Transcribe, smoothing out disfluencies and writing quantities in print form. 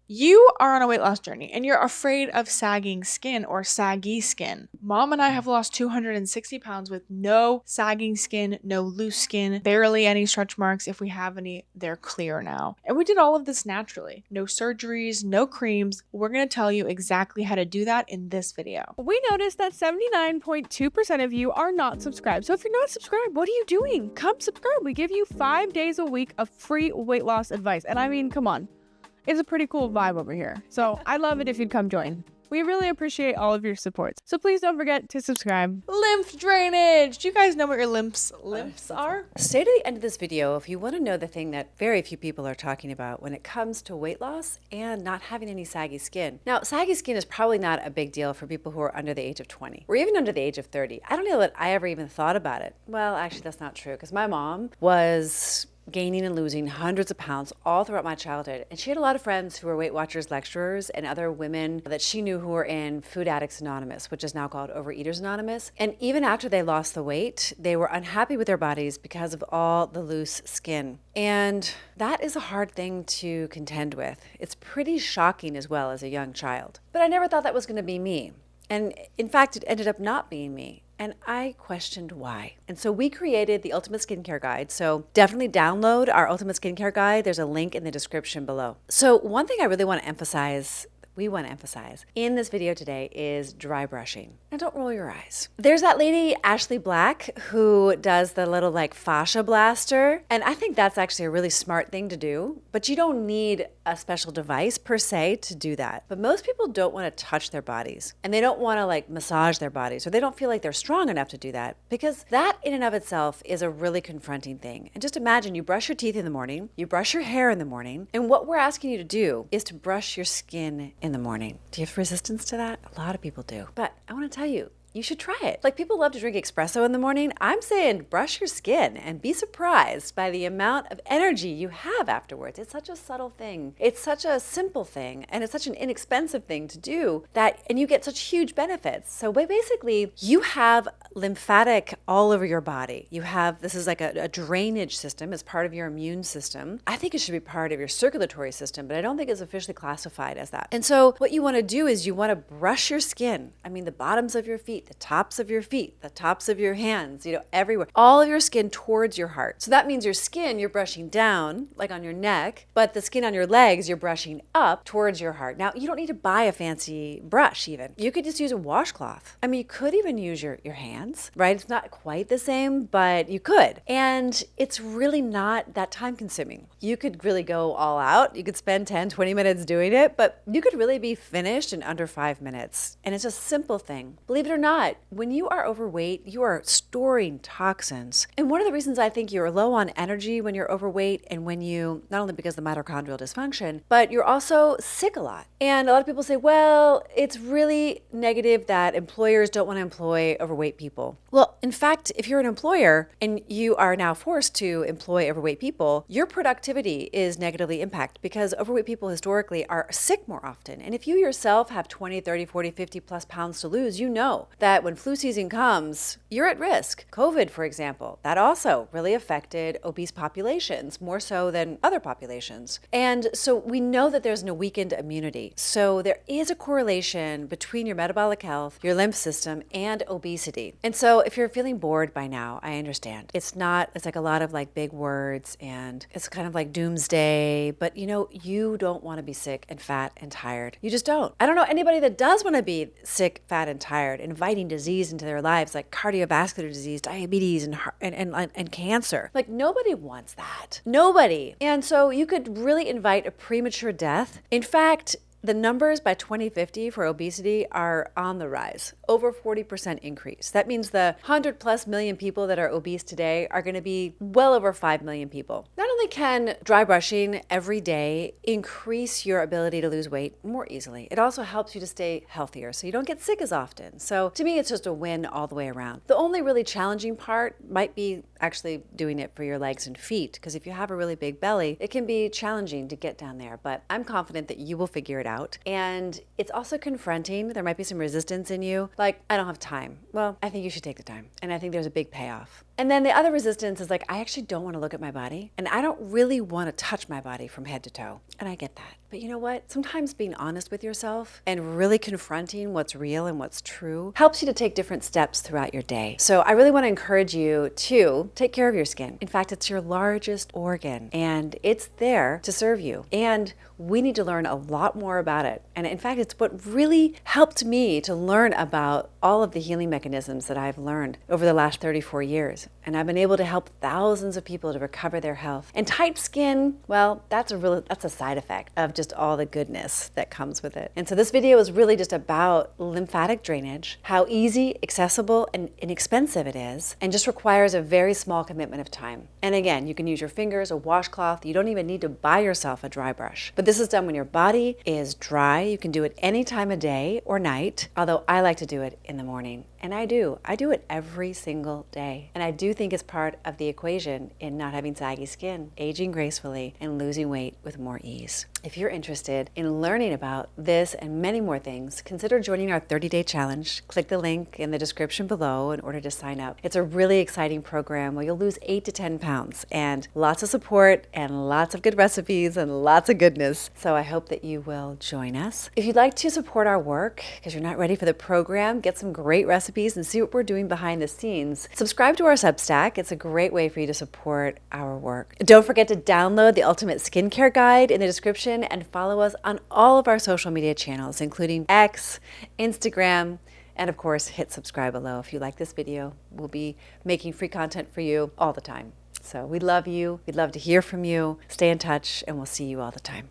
You are on a weight loss journey and you're afraid of sagging skin or saggy skin. Mom and I have lost 260 pounds with no sagging skin, no loose skin, barely any stretch marks. If we have any, they're clear now. And we did all of this naturally. No surgeries, no creams. We're going to tell you exactly how to do that in this video. We noticed that 79.2% of you are not subscribed. So if you're not subscribed, what are you doing? Come subscribe. We give you 5 days a week of free weight loss advice. And I mean, come on. It's a pretty cool vibe over here. So I'd love it if you'd come join. We really appreciate all of your support. So please don't forget to subscribe. Lymph drainage. Do you guys know what your lymphs are? Stay to the end of this video if you want to know the thing that very few people are talking about when it comes to weight loss and not having any saggy skin. Now, saggy skin is probably not a big deal for people who are under the age of 20 or even under the age of 30. I don't know that I ever even thought about it. Well, actually, that's not true because my mom was gaining and losing hundreds of pounds all throughout my childhood. And she had a lot of friends who were Weight Watchers lecturers and other women that she knew who were in Food Addicts Anonymous, which is now called Overeaters Anonymous. And even after they lost the weight, they were unhappy with their bodies because of all the loose skin. And that is a hard thing to contend with. It's pretty shocking as well as a young child. But I never thought that was going to be me. And in fact, it ended up not being me. And I questioned why. And so we created the Ultimate Skincare Guide. So definitely download our Ultimate Skincare Guide. There's a link in the description below. So one thing I really want to emphasize in this video today is dry brushing. Now don't roll your eyes. There's that lady, Ashley Black, who does the little like fascia blaster. And I think that's actually a really smart thing to do, but you don't need a special device per se to do that. But most people don't want to touch their bodies and they don't want to like massage their bodies or they don't feel like they're strong enough to do that because that in and of itself is a really confronting thing. And just imagine you brush your teeth in the morning, you brush your hair in the morning, and what we're asking you to do is to brush your skin in the morning. Do you have resistance to that? A lot of people do. But I want to tell you, you should try it. Like people love to drink espresso in the morning. I'm saying brush your skin and be surprised by the amount of energy you have afterwards. It's such a subtle thing. It's such a simple thing and it's such an inexpensive thing to do and you get such huge benefits. So basically you have lymphatic all over your body. This is like a drainage system as part of your immune system. I think it should be part of your circulatory system, but I don't think it's officially classified as that. And so what you want to do is you want to brush your skin. I mean, the bottoms of your feet, the tops of your feet, the tops of your hands, everywhere, all of your skin towards your heart. So that means your skin, you're brushing down, like on your neck, but the skin on your legs, you're brushing up towards your heart. Now, you don't need to buy a fancy brush even. You could just use a washcloth. I mean, you could even use your hands, right? It's not quite the same, but you could. And it's really not that time consuming. You could really go all out. You could spend 10, 20 minutes doing it, but you could really be finished in under 5 minutes. And it's a simple thing. Believe it or not, when you are overweight, you are storing toxins. And one of the reasons I think you're low on energy when you're overweight and when you, not only because of the mitochondrial dysfunction, but you're also sick a lot. And a lot of people say, well, it's really negative that employers don't want to employ overweight people. Well, in fact, if you're an employer and you are now forced to employ overweight people, your productivity is negatively impacted because overweight people historically are sick more often. And if you yourself have 20, 30, 40, 50 plus pounds to lose, you know that when flu season comes, you're at risk. COVID, for example, that also really affected obese populations more so than other populations. And so we know that there's no weakened immunity. So there is a correlation between your metabolic health, your lymph system, and obesity. And so if you're feeling bored by now, I understand. It's like a lot of like big words and it's kind of like doomsday, but you don't want to be sick and fat and tired. You just don't. I don't know anybody that does want to be sick, fat, and tired, inviting disease into their lives like cardiovascular disease, diabetes, and cancer. Like nobody wants that. Nobody. And so you could really invite a premature death. In fact, the numbers by 2050 for obesity are on the rise, over 40% increase. That means the 100+ million people that are obese today are going to be well over 5 million people. Not only can dry brushing every day increase your ability to lose weight more easily, it also helps you to stay healthier so you don't get sick as often. So to me, it's just a win all the way around. The only really challenging part might be actually doing it for your legs and feet, because if you have a really big belly, it can be challenging to get down there, but I'm confident that you will figure it out. And it's also confronting. There might be some resistance in you, like, I don't have time. Well, I think you should take the time, and I think there's a big payoff. And then the other resistance is like, I actually don't want to look at my body, and I don't really want to touch my body from head to toe. And I get that. But you know what? Sometimes being honest with yourself and really confronting what's real and what's true helps you to take different steps throughout your day. So I really want to encourage you to take care of your skin. In fact, it's your largest organ, and it's there to serve you. And we need to learn a lot more about it. And in fact, it's what really helped me to learn about all of the healing mechanisms that I've learned over the last 34 years. And I've been able to help thousands of people to recover their health. And tight skin, well, that's a side effect of just all the goodness that comes with it. And so this video is really just about lymphatic drainage, how easy, accessible, and inexpensive it is, and just requires a very small commitment of time. And again, you can use your fingers, a washcloth. You don't even need to buy yourself a dry brush. But this is done when your body is dry. You can do it any time of day or night, although I like to do it in the morning. And I do it every single day. And I do think it's part of the equation in not having saggy skin, aging gracefully, and losing weight with more ease. If you're interested in learning about this and many more things, consider joining our 30-day challenge. Click the link in the description below in order to sign up. It's a really exciting program where you'll lose 8 to 10 pounds and lots of support and lots of good recipes and lots of goodness. So I hope that you will join us. If you'd like to support our work because you're not ready for the program, get some great recipes and see what we're doing behind the scenes, subscribe to our Substack. It's a great way for you to support our work. Don't forget to download the Ultimate Skincare Guide in the description and follow us on all of our social media channels, including X, Instagram, and of course, hit subscribe below. If you like this video, we'll be making free content for you all the time. So we love you. We'd love to hear from you. Stay in touch, and we'll see you all the time.